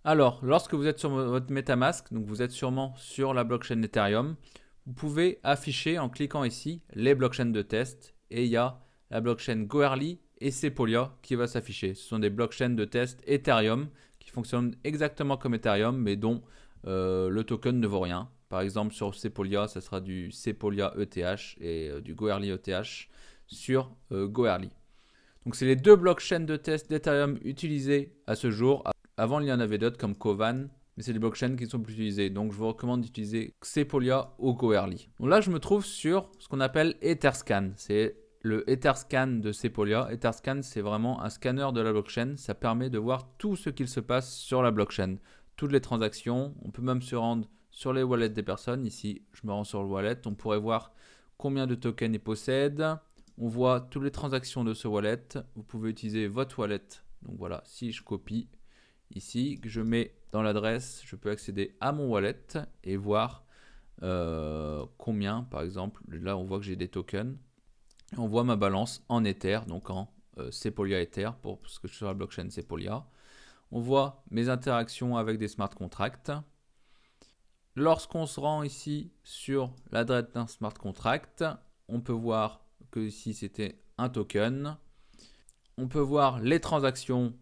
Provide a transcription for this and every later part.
Alors, lorsque vous êtes sur votre MetaMask, donc vous êtes sûrement sur la blockchain Ethereum, vous pouvez afficher en cliquant ici les blockchains de test et il y a la blockchain Goerli et Sepolia qui va s'afficher. Ce sont des blockchains de test Ethereum qui fonctionnent exactement comme Ethereum mais dont le token ne vaut rien. Par exemple, sur Sepolia, ça sera du Sepolia ETH et du Goerli ETH sur Goerli. Donc, c'est les deux blockchains de test d'Ethereum utilisées à ce jour. Avant, il y en avait d'autres comme Kovan, mais c'est des blockchains qui ne sont plus utilisées. Donc, je vous recommande d'utiliser Sepolia ou Goerli. Donc là, je me trouve sur ce qu'on appelle Etherscan. C'est le Etherscan de Sepolia. Etherscan, c'est vraiment un scanner de la blockchain. Ça permet de voir tout ce qu'il se passe sur la blockchain. Toutes les transactions. On peut même se rendre sur les wallets des personnes. Ici, je me rends sur le wallet. On pourrait voir combien de tokens il possède. On voit toutes les transactions de ce wallet. Vous pouvez utiliser votre wallet. Donc voilà, si je copie ici, que je mets dans l'adresse, je peux accéder à mon wallet et voir combien, par exemple, là on voit que j'ai des tokens. On voit ma balance en Ether, donc en Sepolia Ether, parce que je suis sur la blockchain Sepolia. On voit mes interactions avec des smart contracts. Lorsqu'on se rend ici sur l'adresse d'un smart contract, on peut voir que ici c'était un token. On peut voir les transactions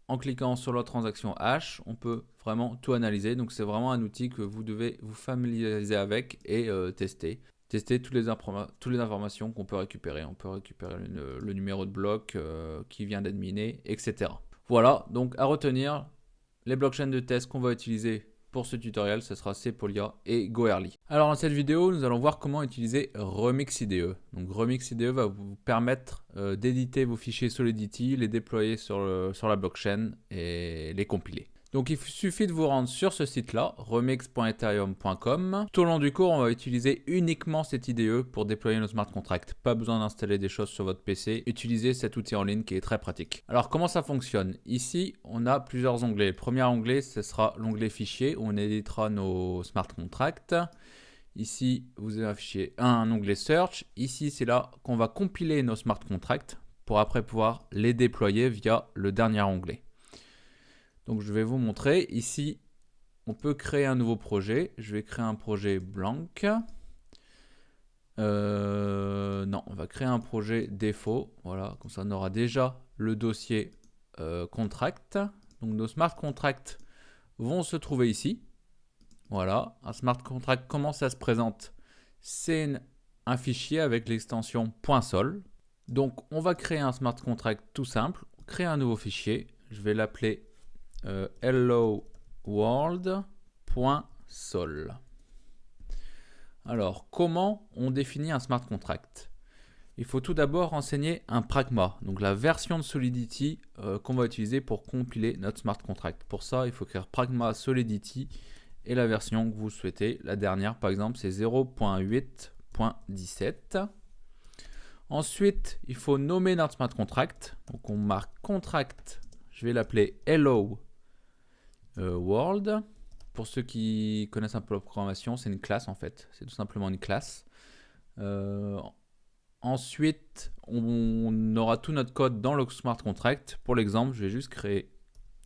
en cliquant sur la transaction H. On peut vraiment tout analyser. Donc c'est vraiment un outil que vous devez vous familiariser avec et tester. Tester toutes les informations qu'on peut récupérer. On peut récupérer le numéro de bloc qui vient d'être miné, etc. Voilà, donc à retenir, les blockchains de test qu'on va utiliser pour ce tutoriel, ce sera Sepolia et Goerli. Alors dans cette vidéo, nous allons voir comment utiliser Remix IDE. Donc Remix IDE va vous permettre d'éditer vos fichiers Solidity, les déployer sur la blockchain et les compiler. Donc il suffit de vous rendre sur ce site-là, remix.ethereum.com. Tout au long du cours, on va utiliser uniquement cet IDE pour déployer nos smart contracts. Pas besoin d'installer des choses sur votre PC. Utilisez cet outil en ligne qui est très pratique. Alors comment ça fonctionne? Ici, on a plusieurs onglets. Le premier onglet, ce sera l'onglet fichier où on éditera nos smart contracts. Ici, vous avez un onglet Search. Ici, c'est là qu'on va compiler nos smart contracts pour après pouvoir les déployer via le dernier onglet. Donc, je vais vous montrer. Ici, on peut créer un nouveau projet. Je vais créer un projet blanc. Non, on va créer un projet défaut. Voilà, comme ça, on aura déjà le dossier contract. Donc, nos smart contracts vont se trouver ici. Voilà, un smart contract, comment ça se présente? C'est un fichier avec l'extension .sol. Donc, on va créer un smart contract tout simple. Créer un nouveau fichier. Je vais l'appeler hello world.sol. Alors, comment on définit un smart contract? Il faut tout d'abord renseigner un pragma, donc la version de Solidity qu'on va utiliser pour compiler notre smart contract. Pour ça, il faut écrire pragma solidity et la version que vous souhaitez. La dernière, par exemple, c'est 0.8.17. Ensuite, il faut nommer notre smart contract. Donc, on marque contract. Je vais l'appeler hello world. Pour ceux qui connaissent un peu la programmation, c'est une classe en fait. C'est tout simplement une classe. Ensuite, on aura tout notre code dans le smart contract. Pour l'exemple, je vais juste créer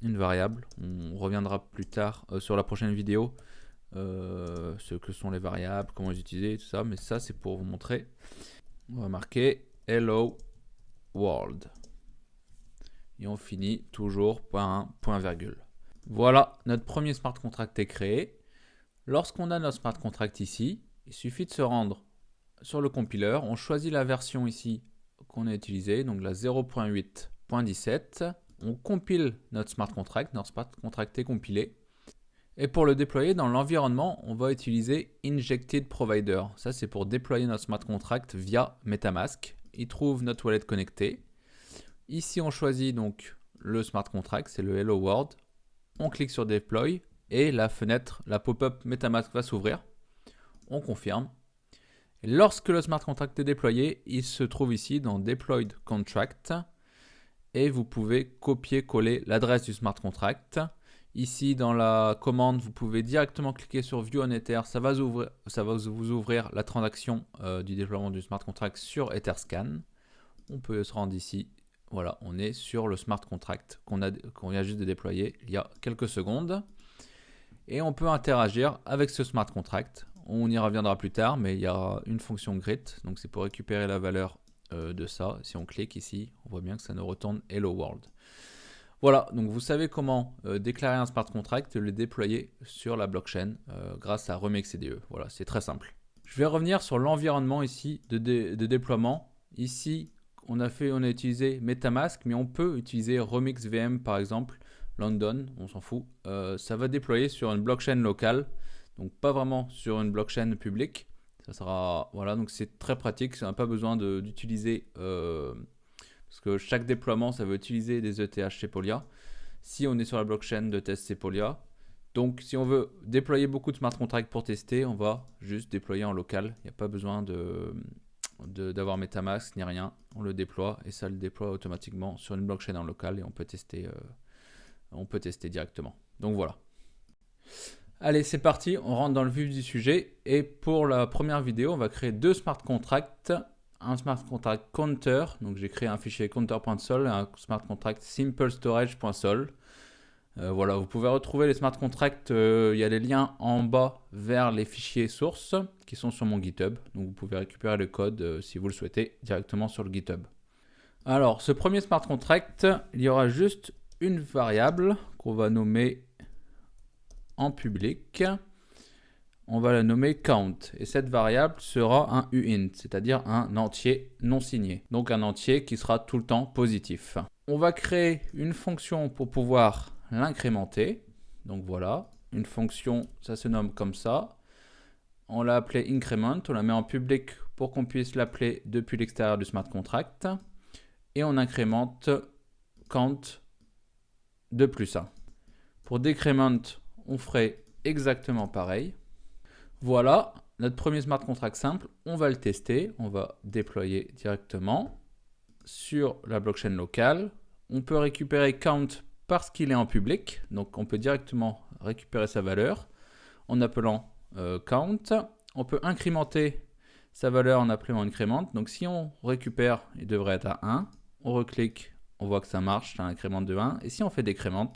une variable. On reviendra plus tard sur la prochaine vidéo ce que sont les variables, comment les utiliser, tout ça. Mais ça, c'est pour vous montrer. On va marquer hello world. Et on finit toujours par un point virgule. Voilà, notre premier smart contract est créé. Lorsqu'on a notre smart contract ici, il suffit de se rendre sur le compiler. On choisit la version ici qu'on a utilisée, donc la 0.8.17. On compile notre smart contract est compilé. Et pour le déployer dans l'environnement, on va utiliser Injected Provider. Ça, c'est pour déployer notre smart contract via MetaMask. Il trouve notre wallet connecté. Ici, on choisit donc le smart contract, c'est le Hello World. On clique sur Deploy et la fenêtre, la pop-up MetaMask va s'ouvrir. On confirme. Et lorsque le smart contract est déployé, il se trouve ici dans Deployed Contract. Et vous pouvez copier-coller l'adresse du smart contract. Ici, dans la commande, vous pouvez directement cliquer sur View on Ether. Ça va vous ouvrir la transaction du déploiement du smart contract sur Etherscan. On peut se rendre ici. Voilà, on est sur le smart contract qu'on vient juste de déployer il y a quelques secondes. Et on peut interagir avec ce smart contract. On y reviendra plus tard, mais il y a une fonction greet. Donc c'est pour récupérer la valeur de ça. Si on clique ici, on voit bien que ça nous retourne Hello World. Voilà, donc vous savez comment déclarer un smart contract et le déployer sur la blockchain grâce à Remix IDE. Voilà, c'est très simple. Je vais revenir sur l'environnement ici de déploiement. Ici, on a utilisé MetaMask, mais on peut utiliser Remix VM par exemple, London, on s'en fout. Ça va déployer sur une blockchain locale, donc pas vraiment sur une blockchain publique. Ça sera, voilà, donc c'est très pratique, ça n'a pas besoin d'utiliser, parce que chaque déploiement, ça va utiliser des ETH Sepolia. Si on est sur la blockchain de test Sepolia, donc si on veut déployer beaucoup de smart contracts pour tester, on va juste déployer en local. Il n'y a pas besoin d'avoir MetaMask ni rien. On le déploie et ça le déploie automatiquement sur une blockchain en local et on peut tester directement. Donc voilà. Allez, c'est parti, on rentre dans le vif du sujet. Et pour la première vidéo, on va créer deux smart contracts. Un smart contract counter, donc j'ai créé un fichier counter.sol et un smart contract simplestorage.sol. Voilà, vous pouvez retrouver les smart contracts, il y a les liens en bas vers les fichiers sources qui sont sur mon GitHub. Donc vous pouvez récupérer le code si vous le souhaitez directement sur le GitHub. Alors, ce premier smart contract, il y aura juste une variable qu'on va nommer en public. On va la nommer count et cette variable sera un uint, c'est-à-dire un entier non signé. Donc un entier qui sera tout le temps positif. On va créer une fonction pour pouvoir l'incrémenter. Donc voilà, une fonction, ça se nomme comme ça. On l'a appelée increment, on la met en public pour qu'on puisse l'appeler depuis l'extérieur du smart contract. Et on incrémente count de +1. Pour decrement, on ferait exactement pareil. Voilà, notre premier smart contract simple, on va le tester, on va déployer directement sur la blockchain locale. On peut récupérer count parce qu'il est en public, donc on peut directement récupérer sa valeur en appelant count. On peut incrémenter sa valeur en appelant increment, donc si on récupère, il devrait être à 1. On reclique, on voit que ça marche, c'est un incrément de 1. Et si on fait décrément,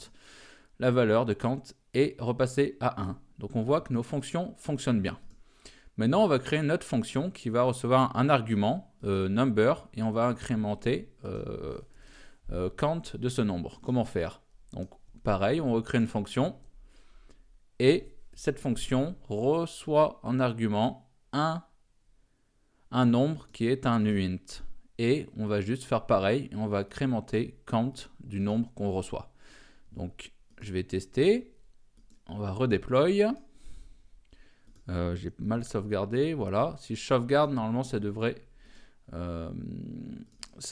la valeur de count est repassée à 1. Donc on voit que nos fonctions fonctionnent bien. Maintenant, on va créer une autre fonction qui va recevoir un argument, number, et on va incrémenter count de ce nombre. Comment faire? Donc pareil, on recrée une fonction et cette fonction reçoit en argument un nombre qui est un uint. Et on va juste faire pareil et on va incrémenter count du nombre qu'on reçoit. Donc je vais tester. On va redéployer. J'ai mal sauvegardé. Voilà. Si je sauvegarde, normalement, ça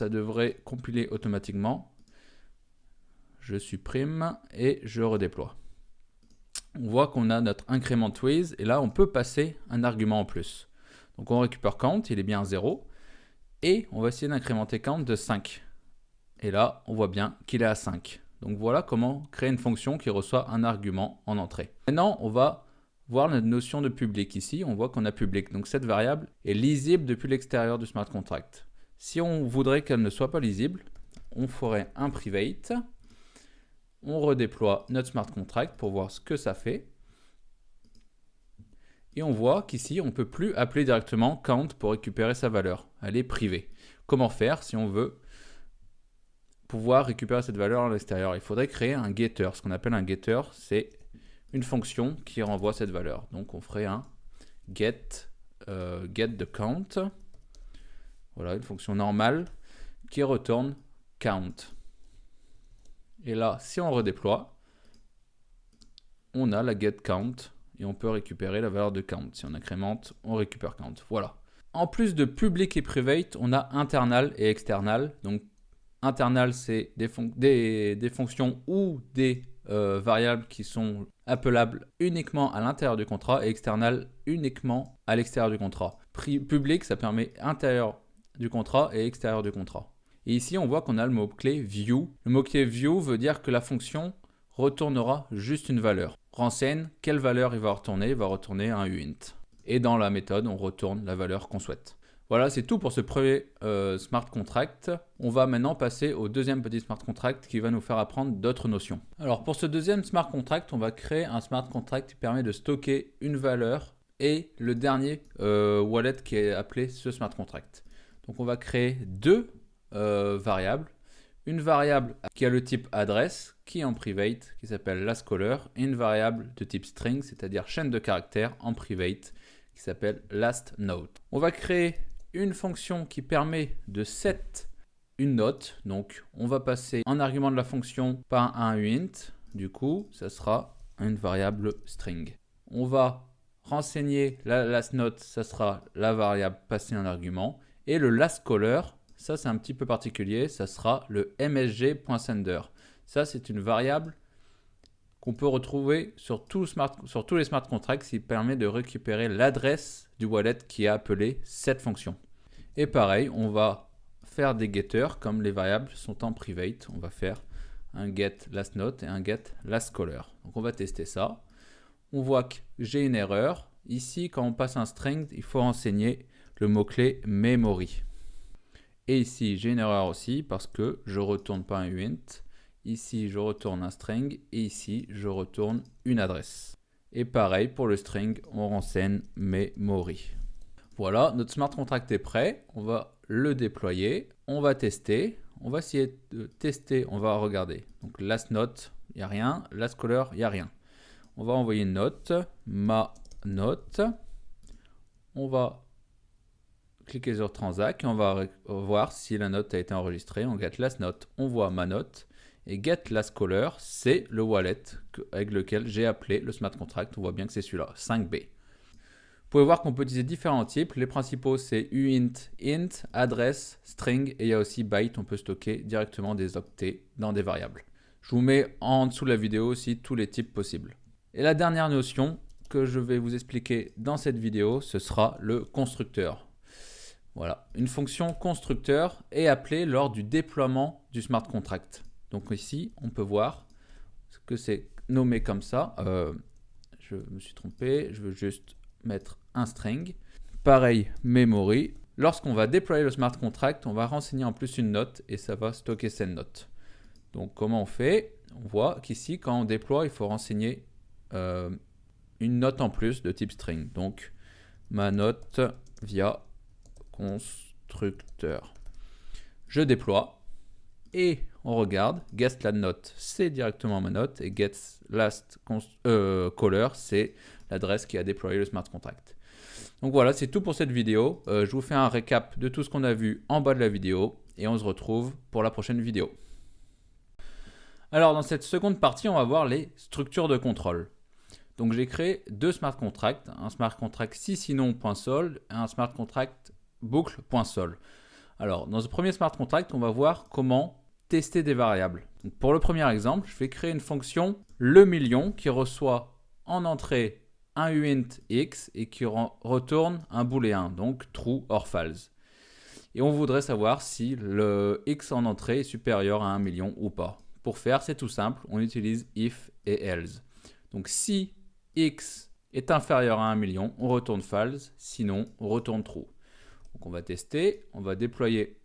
devrait compiler automatiquement. Je supprime et je redéploie. On voit qu'on a notre increment with et là, on peut passer un argument en plus. Donc, on récupère count, il est bien 0. Et on va essayer d'incrémenter count de 5. Et là, on voit bien qu'il est à 5. Donc voilà comment créer une fonction qui reçoit un argument en entrée. Maintenant, on va voir la notion de public ici. On voit qu'on a public. Donc cette variable est lisible depuis l'extérieur du smart contract. Si on voudrait qu'elle ne soit pas lisible, on ferait un private. On redéploie notre smart contract pour voir ce que ça fait. Et on voit qu'ici, on ne peut plus appeler directement count pour récupérer sa valeur. Elle est privée. Comment faire si on veut pouvoir récupérer cette valeur à l'extérieur? Il faudrait créer un getter. Ce qu'on appelle un getter, c'est une fonction qui renvoie cette valeur. Donc on ferait un get the count. Voilà, une fonction normale qui retourne count. Et là, si on redéploie, on a la get count et on peut récupérer la valeur de count. Si on incrémente, on récupère count. Voilà. En plus de public et private, on a internal et external. Donc internal, c'est des fonctions ou des variables qui sont appelables uniquement à l'intérieur du contrat et external uniquement à l'extérieur du contrat. Public, ça permet intérieur du contrat et extérieur du contrat. Et ici, on voit qu'on a le mot-clé view. Le mot-clé view veut dire que la fonction retournera juste une valeur. Renseigne quelle valeur il va retourner un uint. Et dans la méthode, on retourne la valeur qu'on souhaite. Voilà, c'est tout pour ce premier smart contract. On va maintenant passer au deuxième petit smart contract qui va nous faire apprendre d'autres notions. Alors pour ce deuxième smart contract, on va créer un smart contract qui permet de stocker une valeur et le dernier wallet qui est appelé ce smart contract. Donc on va créer deux variables. Une variable qui a le type adresse, qui est en private, qui s'appelle lastCaller, et une variable de type string, c'est-à-dire chaîne de caractères en private, qui s'appelle lastNote. On va créer une fonction qui permet de set une note. Donc, on va passer en argument de la fonction par un int. Du coup, ça sera une variable string. On va renseigner la lastNote, ça sera la variable passée en argument. Et le lastCaller, ça c'est un petit peu particulier, ça sera le msg.sender. Ça c'est une variable qu'on peut retrouver sur tous les smart contracts qui permet de récupérer l'adresse du wallet qui a appelé cette fonction. Et pareil, on va faire des getters comme les variables sont en private. On va faire un get lastNote et un get lastCaller. Donc on va tester ça. On voit que j'ai une erreur. Ici, quand on passe un string, il faut renseigner le mot-clé memory. Et ici, j'ai une erreur aussi parce que je ne retourne pas un int. Ici, je retourne un string et ici, je retourne une adresse. Et pareil, pour le string, on renseigne memory. Voilà, notre smart contract est prêt. On va le déployer. On va tester. On va essayer de tester. On va regarder. Donc, lastNote, il n'y a rien. lastCaller, il n'y a rien. On va envoyer une note. Ma note. On va cliquer sur Transact et on va voir si la note a été enregistrée. On get lastNote, on voit ma note. Et get lastCaller, c'est le wallet avec lequel j'ai appelé le smart contract. On voit bien que c'est celui-là, 5B. Vous pouvez voir qu'on peut utiliser différents types. Les principaux, c'est uint, int, adresse, string et il y a aussi byte. On peut stocker directement des octets dans des variables. Je vous mets en dessous de la vidéo aussi tous les types possibles. Et la dernière notion que je vais vous expliquer dans cette vidéo, ce sera le constructeur. Voilà, une fonction constructeur est appelée lors du déploiement du smart contract. Donc ici, on peut voir que c'est nommé comme ça. Je me suis trompé, je veux juste mettre un string. Pareil, memory. Lorsqu'on va déployer le smart contract, on va renseigner en plus une note et ça va stocker cette note. Donc comment on fait? On voit qu'ici, quand on déploie, il faut renseigner une note en plus de type string. Donc ma note via constructeur. Je déploie et on regarde. Get lastNote, c'est directement ma note et get lastCaller, c'est l'adresse qui a déployé le smart contract. Donc voilà, c'est tout pour cette vidéo. Je vous fais un récap de tout ce qu'on a vu en bas de la vidéo et on se retrouve pour la prochaine vidéo. Alors dans cette seconde partie, on va voir les structures de contrôle. Donc j'ai créé deux smart contracts, un smart contract si sinon.sol et un smart contract boucle.sol. Alors dans ce premier smart contract, on va voir comment tester des variables. Donc, pour le premier exemple, je vais créer une fonction le million qui reçoit en entrée un uint x et qui retourne un booléen, donc true or false. Et on voudrait savoir si le x en entrée est supérieur à 1 million ou pas. Pour faire, c'est tout simple, on utilise if et else. Donc si x est inférieur à 1 million, on retourne false, sinon on retourne true. Donc on va tester, on va déployer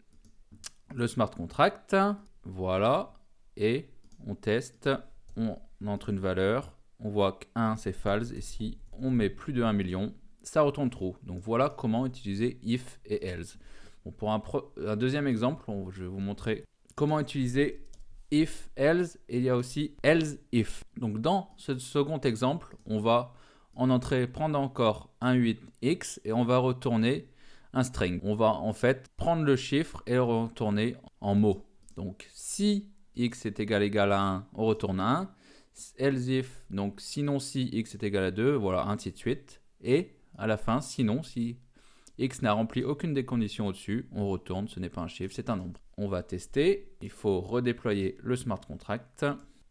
le smart contract, voilà, et on teste, on entre une valeur, on voit que 1 c'est false, et si on met plus de 1 million, ça retourne true. Donc voilà comment utiliser if et else. Bon, pour un deuxième exemple, je vais vous montrer comment utiliser if, else, et il y a aussi else, if. Donc dans ce second exemple, on va en entrée prendre encore un 8x et on va retourner un string. On va en fait prendre le chiffre et le retourner en mot. Donc si x est égal à 1, on retourne 1. Else if, donc sinon si x est égal à 2, voilà, ainsi de suite. Et à la fin, sinon si x n'a rempli aucune des conditions au-dessus, on retourne, ce n'est pas un chiffre, c'est un nombre. On va tester, il faut redéployer le smart contract.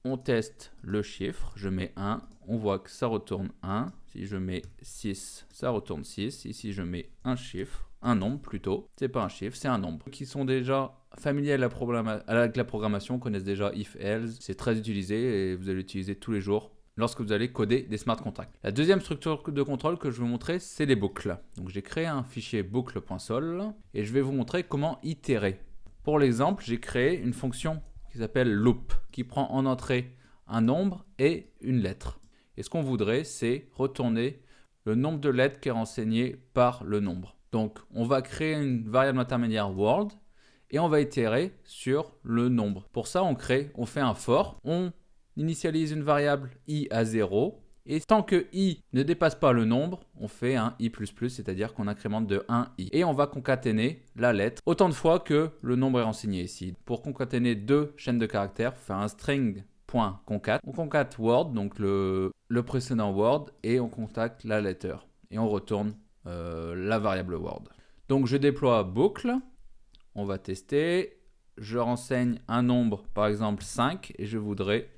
On teste le chiffre, je mets 1, on voit que ça retourne 1. Si je mets 6, ça retourne 6. Ici, je mets un chiffre, un nombre plutôt. C'est pas un chiffre, c'est un nombre. Ceux qui sont déjà familiers avec la programmation connaissent déjà if, else. C'est très utilisé et vous allez l'utiliser tous les jours. lorsque vous allez coder des smart contracts. La deuxième structure de contrôle que je vais vous montrer, c'est les boucles. Donc j'ai créé un fichier boucle.sol et je vais vous montrer comment itérer. Pour l'exemple, j'ai créé une fonction qui s'appelle loop, qui prend en entrée un nombre et une lettre. Et ce qu'on voudrait, c'est retourner le nombre de lettres qui est renseigné par le nombre. Donc on va créer une variable intermédiaire word et on va itérer sur le nombre. Pour ça, on fait un for, on initialise une variable i à 0 et tant que i ne dépasse pas le nombre, on fait un i++, c'est-à-dire qu'on incrémente de 1 i. Et on va concaténer la lettre autant de fois que le nombre est renseigné ici. Pour concaténer deux chaînes de caractères, on fait un string.concat. On concate word, donc le précédent word, et on contacte la letter. Et on retourne la variable word. Donc je déploie boucle. On va tester, je renseigne un nombre, par exemple 5, et je voudrais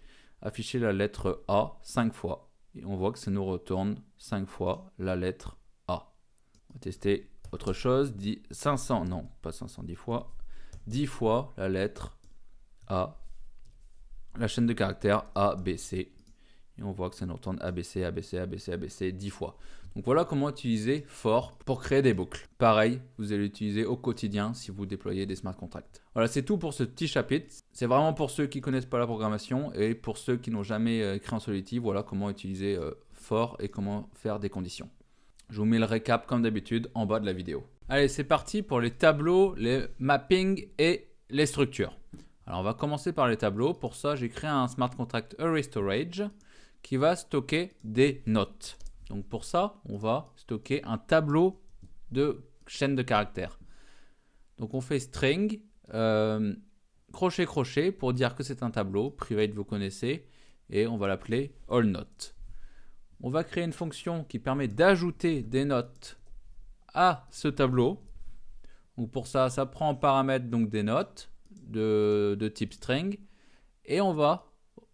afficher la lettre A 5 fois. Et on voit que ça nous retourne 5 fois la lettre A. On va tester autre chose, 500, non, pas 500, 10 fois. 10 fois la lettre A, la chaîne de caractères A, B, C. Et on voit que ça nous retourne ABC, ABC, ABC, ABC 10 fois. Donc voilà comment utiliser for pour créer des boucles. Pareil, vous allez l'utiliser au quotidien si vous déployez des smart contracts. Voilà, c'est tout pour ce petit chapitre. C'est vraiment pour ceux qui ne connaissent pas la programmation et pour ceux qui n'ont jamais écrit en Solidity, voilà comment utiliser for et comment faire des conditions. Je vous mets le récap comme d'habitude en bas de la vidéo. Allez, c'est parti pour les tableaux, les mappings et les structures. Alors on va commencer par les tableaux. Pour ça, j'ai créé un smart contract ArrayStorage qui va stocker des notes. Donc pour ça, on va stocker un tableau de chaîne de caractères. Donc on fait string, crochet, crochet pour dire que c'est un tableau, private vous connaissez, et on va l'appeler allNote. On va créer une fonction qui permet d'ajouter des notes à ce tableau. Donc pour ça, ça prend en paramètre donc des notes de type string, et on va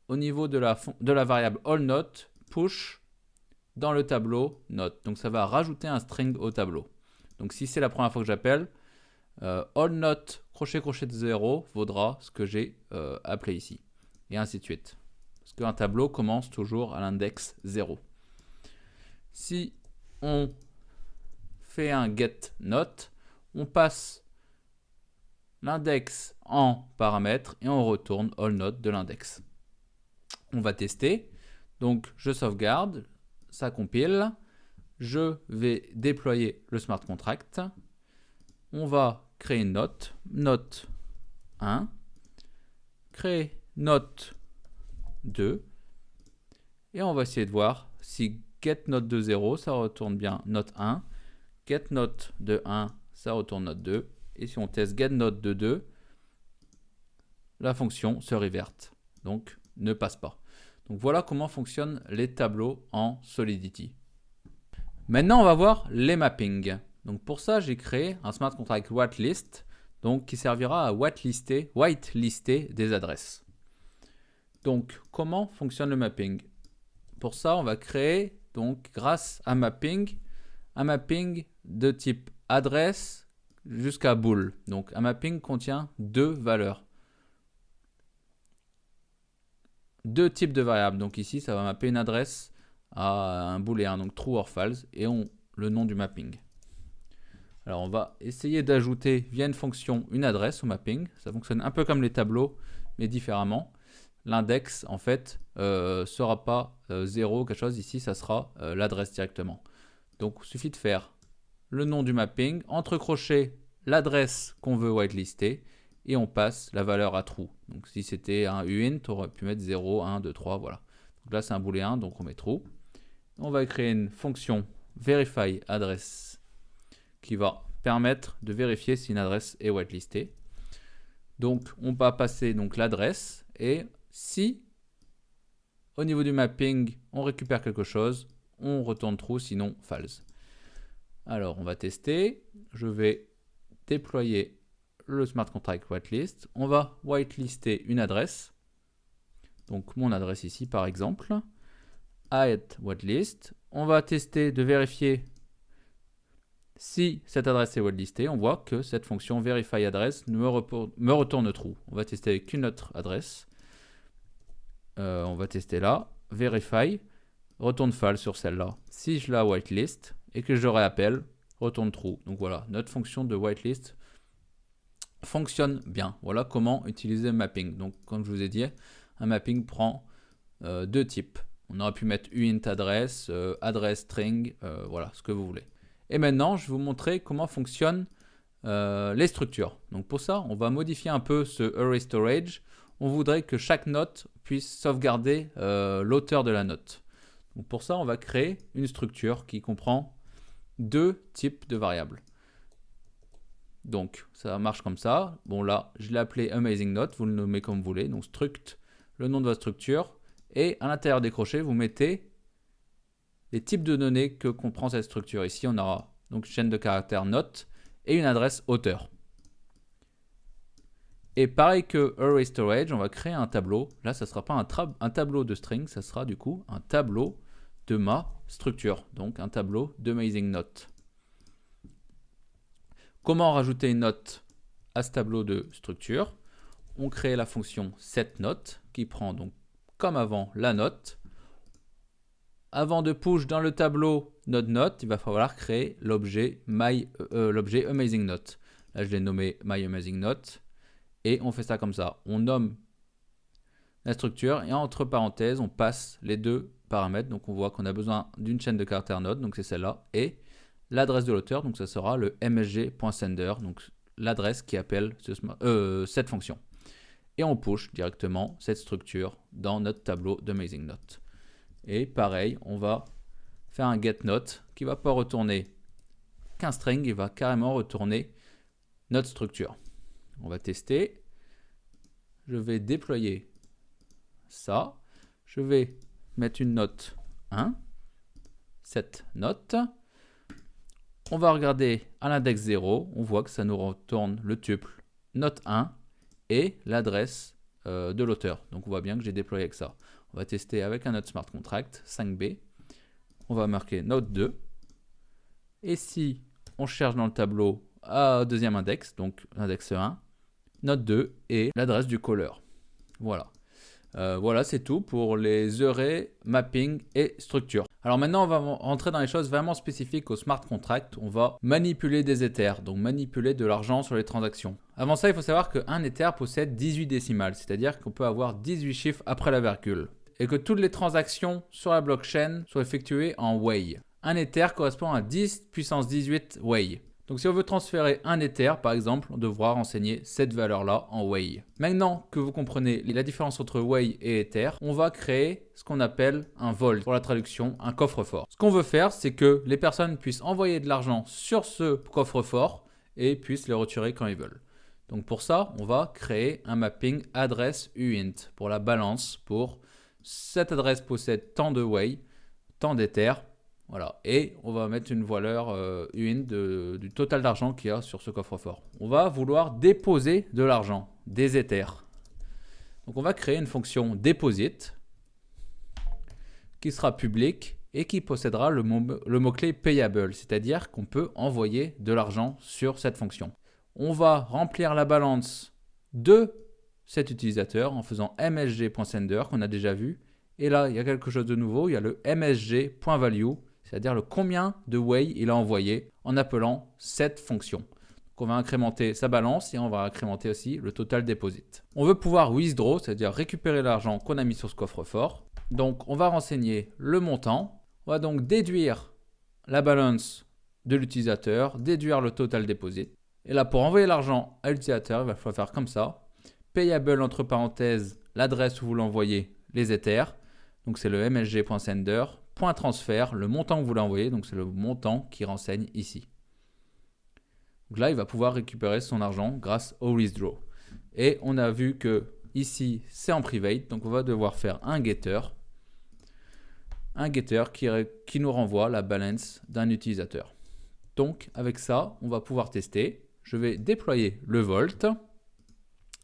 au niveau de la variable allNote push dans le tableau note. Donc ça va rajouter un string au tableau. Donc si c'est la première fois que j'appelle, allNote crochet crochet de 0 vaudra ce que j'ai appelé ici. Et ainsi de suite. Parce qu'un tableau commence toujours à l'index 0. Si on fait un getNote, on passe l'index en paramètre et on retourne allNote de l'index. On va tester. Donc je sauvegarde. Ça compile, je vais déployer le smart contract, on va créer une note, note 1, créer note 2, et on va essayer de voir si getNote de 0, ça retourne bien note 1, getNote de 1, ça retourne note 2, et si on teste getNote de 2, la fonction se reverte, donc ne passe pas. Donc voilà comment fonctionnent les tableaux en Solidity. Maintenant, on va voir les mappings. Donc pour ça, j'ai créé un smart contract whitelist, donc qui servira à whitelister des adresses. Donc comment fonctionne le mapping? Pour ça, on va créer donc grâce à mapping, un mapping de type adresse jusqu'à bool. Donc un mapping contient deux valeurs. Deux types de variables. Donc ici, ça va mapper une adresse à un booléen, donc true or false, et le nom du mapping. Alors on va essayer d'ajouter via une fonction une adresse au mapping. Ça fonctionne un peu comme les tableaux, mais différemment. L'index, en fait, sera pas 0 ou quelque chose. Ici, ça sera l'adresse directement. Donc il suffit de faire le nom du mapping, entre crochets l'adresse qu'on veut whitelister, et on passe la valeur à true. Donc si c'était un uint, on aurait pu mettre 0, 1, 2, 3, voilà. Donc là c'est un booléen, donc on met true. On va créer une fonction verifyAddress qui va permettre de vérifier si une adresse est whitelistée. Donc on va passer l'adresse, et si au niveau du mapping on récupère quelque chose, on retourne true, sinon false. Alors on va tester, je vais déployer le smart contract whitelist, on va whitelister une adresse, donc mon adresse ici par exemple, add whitelist, on va tester de vérifier si cette adresse est whitelistée, on voit que cette fonction verifyAddress me retourne true. On va tester avec une autre adresse, on va tester là, verify, retourne false sur celle-là. Si je la whitelist et que je réappelle, retourne true. Donc voilà, notre fonction de whitelist fonctionne bien. Voilà comment utiliser le mapping. Donc comme je vous ai dit, un mapping prend deux types. On aurait pu mettre uint adresse, adresse string, voilà, ce que vous voulez. Et maintenant, je vais vous montrer comment fonctionnent les structures. Donc pour ça, on va modifier un peu ce array storage. On voudrait que chaque note puisse sauvegarder l'auteur de la note. Donc pour ça, on va créer une structure qui comprend deux types de variables. Donc ça marche comme ça. Bon là, je l'ai appelé AmazingNote, vous le nommez comme vous voulez. Donc struct, le nom de votre structure. Et à l'intérieur des crochets, vous mettez les types de données que comprend cette structure. Ici, on aura donc chaîne de caractères note et une adresse auteur. Et pareil que array storage, on va créer un tableau. Là, ça ne sera pas un tableau de string, ça sera du coup un tableau de ma structure. Donc un tableau d'AmazingNote. Comment rajouter une note à ce tableau de structure? On crée la fonction setNote qui prend donc comme avant la note. Avant de push dans le tableau notre note, il va falloir créer l'objet AmazingNote. Là, je l'ai nommé myAmazingNote. Et on fait ça comme ça. On nomme la structure et entre parenthèses, on passe les deux paramètres. Donc on voit qu'on a besoin d'une chaîne de caractères note, donc c'est celle-là, et l'adresse de l'auteur, donc ça sera le msg.sender, donc l'adresse qui appelle cette fonction. Et on push directement cette structure dans notre tableau d'AmazingNote. Et pareil, on va faire un getNote qui ne va pas retourner qu'un string, il va carrément retourner notre structure. On va tester. Je vais déployer ça. Je vais mettre une note 1, cette note. On va regarder à l'index 0. On voit que ça nous retourne le tuple note 1 et l'adresse de l'auteur. Donc on voit bien que j'ai déployé avec ça. On va tester avec un autre smart contract 5b. On va marquer note 2. Et si on cherche dans le tableau à deuxième index, donc l'index 1, note 2 et l'adresse du caller. Voilà. Voilà, c'est tout pour les arrays, mapping et structure. Alors maintenant, on va rentrer dans les choses vraiment spécifiques au smart contract. On va manipuler des ethers, donc manipuler de l'argent sur les transactions. Avant ça, il faut savoir qu'un ether possède 18 décimales, c'est-à-dire qu'on peut avoir 18 chiffres après la virgule. Et que toutes les transactions sur la blockchain sont effectuées en Wei. Un ether correspond à 10 puissance 18 Wei. Donc si on veut transférer un Ether, par exemple, on devra renseigner cette valeur-là en Wei. Maintenant que vous comprenez la différence entre Wei et Ether, on va créer ce qu'on appelle un vault, pour la traduction, un coffre-fort. Ce qu'on veut faire, c'est que les personnes puissent envoyer de l'argent sur ce coffre-fort et puissent le retirer quand ils veulent. Donc pour ça, on va créer un mapping adresse uint pour la balance, pour cette adresse possède tant de Wei, tant d'Ether. Voilà, et on va mettre une valeur uint du total d'argent qu'il y a sur ce coffre-fort. On va vouloir déposer de l'argent, des Ethers. Donc on va créer une fonction deposit qui sera publique et qui possédera le mot-clé payable, c'est-à-dire qu'on peut envoyer de l'argent sur cette fonction. On va remplir la balance de cet utilisateur en faisant msg.sender qu'on a déjà vu. Et là, il y a quelque chose de nouveau, il y a le msg.value, c'est-à-dire le combien de Wei il a envoyé en appelant cette fonction. Donc on va incrémenter sa balance et on va incrémenter aussi le total deposit. On veut pouvoir withdraw, c'est-à-dire récupérer l'argent qu'on a mis sur ce coffre-fort. Donc on va renseigner le montant. On va donc déduire la balance de l'utilisateur, déduire le total deposit. Et là, pour envoyer l'argent à l'utilisateur, il va falloir faire comme ça. Payable entre parenthèses, l'adresse où vous l'envoyez, les Ethers. Donc c'est le msg.sender. Point transfert, le montant que vous voulez envoyer, donc c'est le montant qui renseigne ici. Donc là, il va pouvoir récupérer son argent grâce au withdraw. Et on a vu que ici, c'est en private, donc on va devoir faire un getter qui nous renvoie la balance d'un utilisateur. Donc avec ça, on va pouvoir tester. Je vais déployer le vault.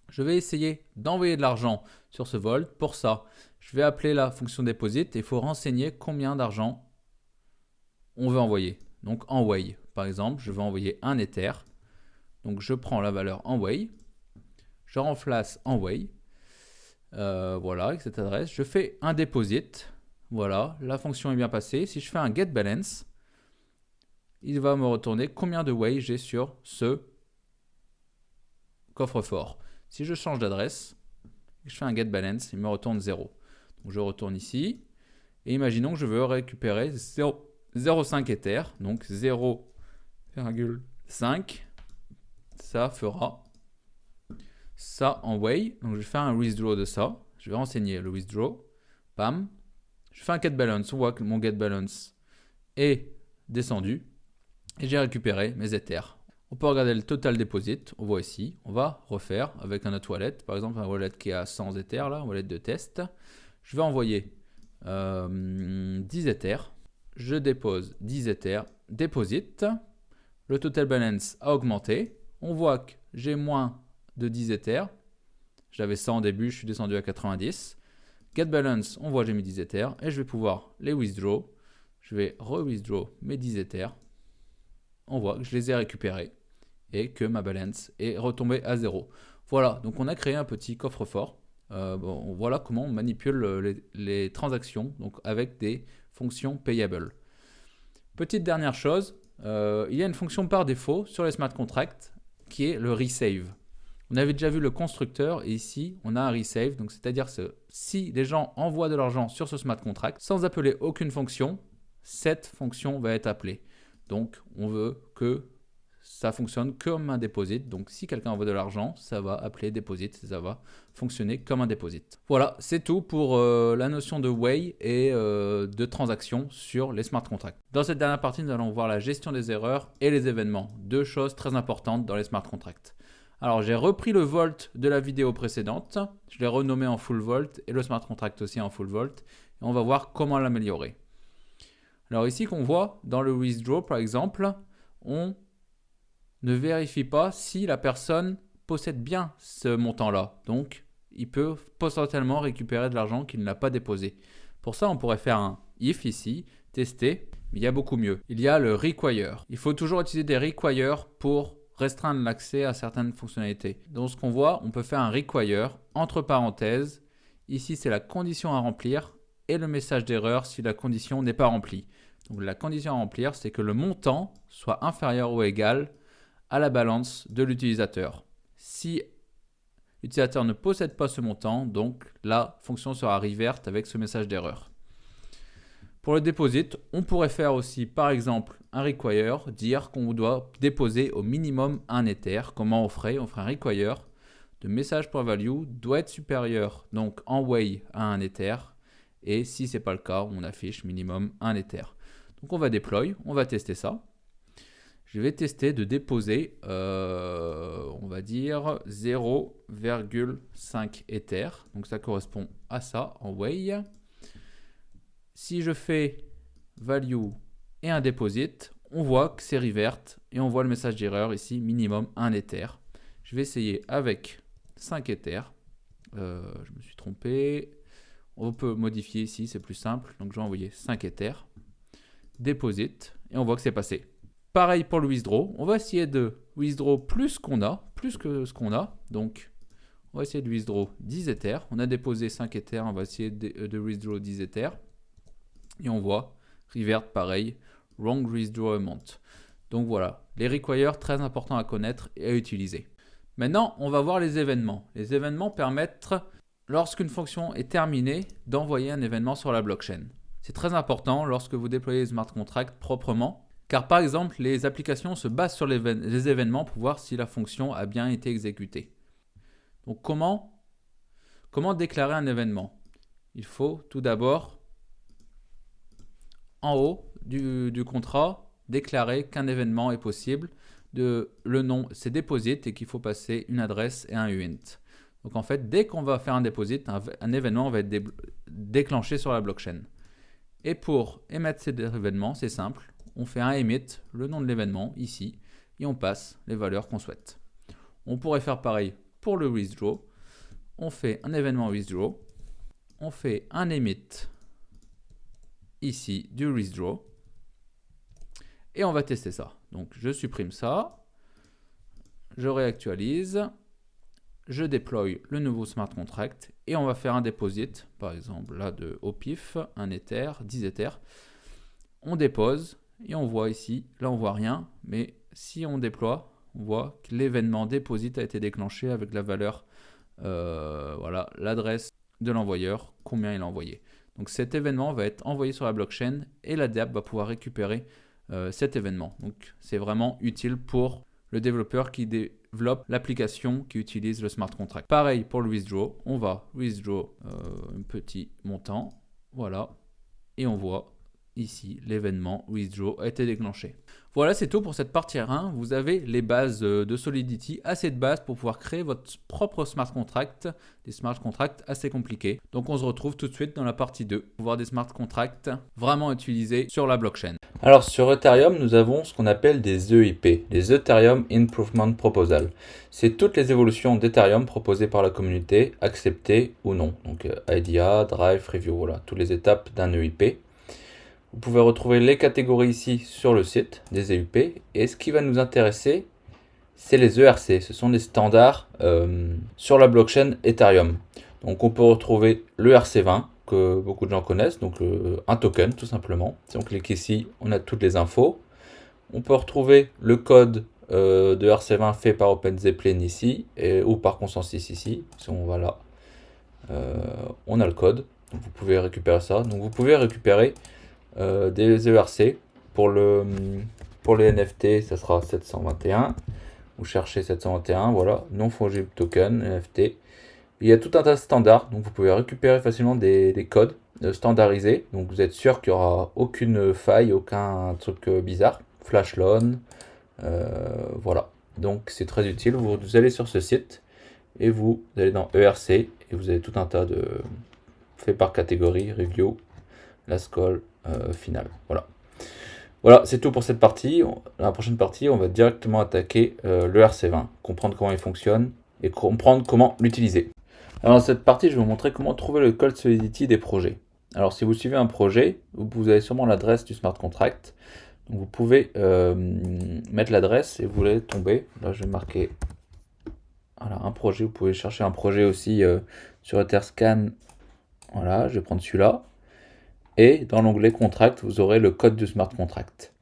Je vais essayer d'envoyer de l'argent sur ce vault. Pour ça, je vais appeler la fonction deposit et il faut renseigner combien d'argent on veut envoyer. Donc en Wei, par exemple, je vais envoyer un Ether. Donc je prends la valeur en Wei, je remplace en Wei, voilà, avec cette adresse. Je fais un deposit Voilà, la fonction est bien passée. Si je fais un get balance, il va me retourner combien de way j'ai sur ce coffre-fort. Si je change d'adresse, je fais un get balance, il me retourne 0. Donc je retourne ici, et imaginons que je veux récupérer 0,5 Ether, donc 0,5, ça fera ça en way. Donc je vais faire un withdraw de ça, je vais renseigner le withdraw, bam, je fais un get balance, on voit que mon get balance est descendu, et j'ai récupéré mes Ethers. On peut regarder le total deposit, on voit ici, on va refaire avec un autre wallet, par exemple un wallet qui a 100 Ethers, là, un wallet de test. Je vais envoyer 10 Ethers, je dépose 10 Ethers, deposit, le total balance a augmenté, on voit que j'ai moins de 10 Ethers, j'avais 100 au début, je suis descendu à 90, get balance, on voit que j'ai mis 10 Ethers, et je vais pouvoir les withdraw, je vais re-withdraw mes 10 Ethers, on voit que je les ai récupérés, et que ma balance est retombée à 0. Voilà, donc on a créé un petit coffre-fort. Voilà comment on manipule les transactions donc avec des fonctions payables. Petite dernière chose, il y a une fonction par défaut sur les smart contracts qui est le resave. On avait déjà vu le constructeur et ici on a un resave, donc c'est-à-dire que si les gens envoient de l'argent sur ce smart contract sans appeler aucune fonction, cette fonction va être appelée. Donc on veut que ça fonctionne comme un deposit. Donc si quelqu'un envoie de l'argent, ça va appeler deposit, ça va fonctionner comme un deposit. Voilà, c'est tout pour la notion de way et de transaction sur les smart contracts. Dans cette dernière partie, nous allons voir la gestion des erreurs et les événements. Deux choses très importantes dans les smart contracts. Alors j'ai repris le volt de la vidéo précédente, je l'ai renommé en full volt et le smart contract aussi en full volt. Et on va voir comment l'améliorer. Alors ici qu'on voit dans le withdraw par exemple, on ne vérifie pas si la personne possède bien ce montant-là. Donc, il peut potentiellement récupérer de l'argent qu'il n'a pas déposé. Pour ça, on pourrait faire un if ici, tester, mais il y a beaucoup mieux. Il y a le require. Il faut toujours utiliser des require pour restreindre l'accès à certaines fonctionnalités. Donc, ce qu'on voit, on peut faire un require, entre parenthèses. Ici, c'est la condition à remplir et le message d'erreur si la condition n'est pas remplie. Donc, la condition à remplir, c'est que le montant soit inférieur ou égal à la balance de l'utilisateur. Si l'utilisateur ne possède pas ce montant, donc la fonction sera revert avec ce message d'erreur. Pour le deposit, on pourrait faire aussi par exemple un require, dire qu'on doit déposer au minimum un Ether. Comment on ferait? On ferait un require de message.value doit être supérieur donc en way à un Ether. Et si ce n'est pas le cas, on affiche minimum un Ether. Donc on va deploy, on va tester ça. Je vais tester de déposer, on va dire 0,5 Ether. Donc ça correspond à ça en way. Si je fais value et un deposit, on voit que c'est revert et on voit le message d'erreur ici, minimum 1 Ether. Je vais essayer avec 5 Ether. Je me suis trompé. On peut modifier ici, c'est plus simple. Donc je vais envoyer 5 Ether. Deposit et on voit que c'est passé. Pareil pour le withdraw, on va essayer de withdraw plus que ce qu'on a. Donc, on va essayer de withdraw 10 Ethers. On a déposé 5 Ethers, on va essayer de withdraw 10 Ethers. Et on voit, revert pareil, wrong withdraw amount. Donc voilà, les requires très importants à connaître et à utiliser. Maintenant, on va voir les événements. Les événements permettent, lorsqu'une fonction est terminée, d'envoyer un événement sur la blockchain. C'est très important lorsque vous déployez les smart contracts proprement. Car par exemple, les applications se basent sur les événements pour voir si la fonction a bien été exécutée. Donc comment déclarer un événement? Il faut tout d'abord, en haut du contrat, déclarer qu'un événement est possible. Le nom, c'est deposit et qu'il faut passer une adresse et un uint. Donc en fait, dès qu'on va faire un deposit, un événement va être déclenché sur la blockchain. Et pour émettre cet événement, c'est simple. On fait un emit, le nom de l'événement, ici, et on passe les valeurs qu'on souhaite. On pourrait faire pareil pour le withdraw. On fait un événement withdraw. On fait un emit, ici, du withdraw. Et on va tester ça. Donc, je supprime ça. Je réactualise. je déploie le nouveau smart contract et on va faire un deposit, par exemple là au pif, un Ether, 10 Ethers. On dépose et on voit ici, là on voit rien, mais si on déploie, on voit que l'événement deposit a été déclenché avec la valeur, voilà, l'adresse de l'envoyeur, combien il a envoyé. Donc cet événement va être envoyé sur la blockchain et la DApp va pouvoir récupérer cet événement. Donc c'est vraiment utile pour le développeur qui développe l'application qui utilise le smart contract. Pareil pour le withdraw, on va withdraw un petit montant, voilà, et on voit ici l'événement withdraw a été déclenché. Voilà, c'est tout pour cette partie 1. Vous avez les bases de Solidity, assez de bases pour pouvoir créer votre propre smart contract, des smart contracts assez compliqués. Donc on se retrouve tout de suite dans la partie 2 pour voir des smart contracts vraiment utilisés sur la blockchain. Alors sur Ethereum, nous avons ce qu'on appelle des EIP, les Ethereum Improvement Proposal. C'est toutes les évolutions d'Ethereum proposées par la communauté, acceptées ou non. Donc IDEA, Drive, Review, voilà, toutes les étapes d'un EIP. Vous pouvez retrouver les catégories ici sur le site des EIP. Et ce qui va nous intéresser, c'est les ERC. Ce sont des standards sur la blockchain Ethereum. Donc on peut retrouver le ERC20 que beaucoup de gens connaissent, donc un token tout simplement. Si on clique ici, on a toutes les infos. On peut retrouver le code de ERC20 fait par OpenZeppelin ici, ou par consensus ici. Si on va là, on a le code. Donc vous pouvez récupérer ça. Donc vous pouvez récupérer des ERC pour les NFT, ça sera 721. Vous cherchez 721, voilà, non fungible token, NFT. Il y a tout un tas de standards, donc vous pouvez récupérer facilement des codes standardisés. Donc vous êtes sûr qu'il n'y aura aucune faille, aucun truc bizarre. Flash loan, voilà. Donc c'est très utile. Vous allez sur ce site et vous allez dans ERC et vous avez tout un tas de fait par catégorie, review, last call, final. Voilà. Voilà, c'est tout pour cette partie. Dans la prochaine partie, on va directement attaquer le RC20, comprendre comment il fonctionne et comprendre comment l'utiliser. Alors dans cette partie, je vais vous montrer comment trouver le code Solidity des projets. Alors si vous suivez un projet, vous avez sûrement l'adresse du smart contract. Donc vous pouvez mettre l'adresse et vous allez tomber. Là, je vais marquer voilà, un projet. Vous pouvez chercher un projet aussi sur Etherscan. Voilà, je vais prendre celui-là. Et dans l'onglet Contract, vous aurez le code du smart contract.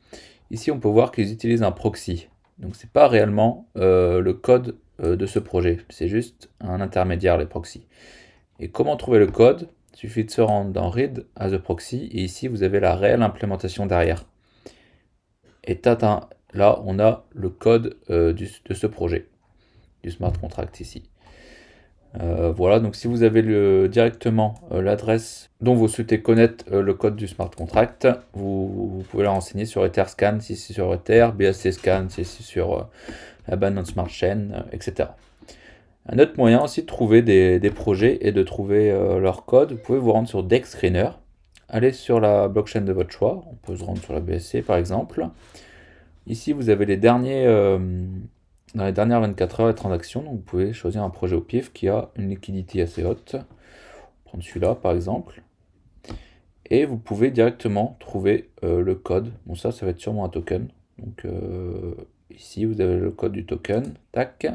Ici, on peut voir qu'ils utilisent un proxy. Donc, ce n'est pas réellement le code de ce projet. C'est juste un intermédiaire, les proxys. Et comment trouver le code? Il suffit de se rendre dans Read as a proxy. Et ici, vous avez la réelle implémentation derrière. Et tata, là, on a le code de ce projet, du smart contract ici. Voilà, donc si vous avez directement l'adresse dont vous souhaitez connaître le code du smart contract, vous pouvez la renseigner sur Etherscan si c'est sur Ether, BSC Scan si c'est sur la Binance Smart Chain, etc. Un autre moyen aussi de trouver des projets et de trouver leur code, vous pouvez vous rendre sur Dex Screener, aller sur la blockchain de votre choix, on peut se rendre sur la BSC par exemple. Ici vous avez dans les dernières 24 heures, les transactions, donc vous pouvez choisir un projet au pif qui a une liquidité assez haute. Prendre celui-là par exemple. Et vous pouvez directement trouver le code. Bon, ça va être sûrement un token. Donc ici, vous avez le code du token. Tac.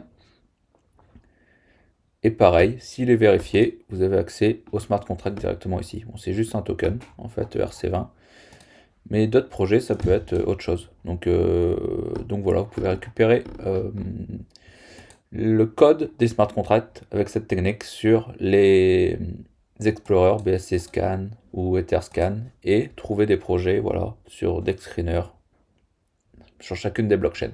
Et pareil, s'il est vérifié, vous avez accès au smart contract directement ici. Bon, c'est juste un token, en fait, ERC20. Mais d'autres projets, ça peut être autre chose. Donc voilà, vous pouvez récupérer le code des smart contracts avec cette technique sur les Explorer, BSC Scan ou Etherscan et trouver des projets voilà, sur Dex Screener sur chacune des blockchains.